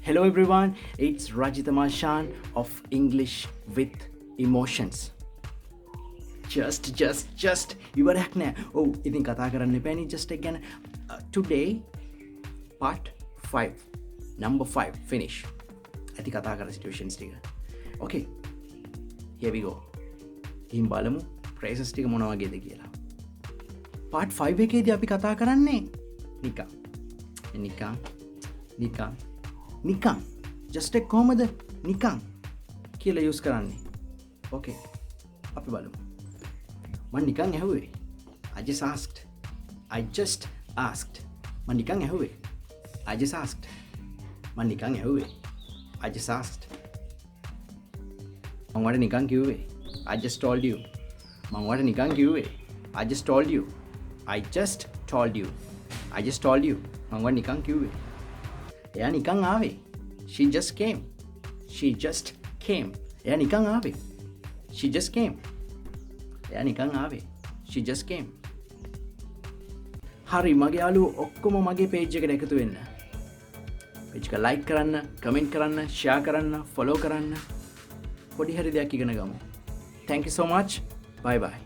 Hello everyone, it's Rajita Marshan of English with Emotions. Just ඉවරයක් නෑ. ඔව් ඉතින් කතා කරන්න එපෑනේ just එක ගැන. Today part 5 number 5 finish. ඇති කතා කරන situations ටික. Okay, here we go. ගිහින් බලමු phrases ටික මොන වගේද කියලා. part 5 එකේදී අපි කතා කරන්නේ නිකන් just එක කොහමද නිකන් කියලා use කරන්නේ. Okay, අපි බලමු. මම නිකන් ඇහුවේ. I just asked. මම නිකන් ඇහුවේ. I just asked. මම නිකන් ඇහුවේ. I just asked. මම වඩ නිකන් කිව්වේ. I just told you. මම වඩ නිකන් කිව්වේ. I just told you. I just told you. I just told you. මම වඩ නිකන් කිව්වේ. එයා නිකන් ආවේ. She just came. එයා නිකන් ආවේ. She just came. එයා නිකන් ආවේ. She just came. හරි, මගේ යාළුවෝ ඔක්කොම මගේ page එකට එකතු වෙන්න. page එක like කරන්න, comment කරන්න, share කරන්න, follow කරන්න. පොඩි හරි දෙයක් ඉගෙන ගමු. Thank you so much. Bye bye.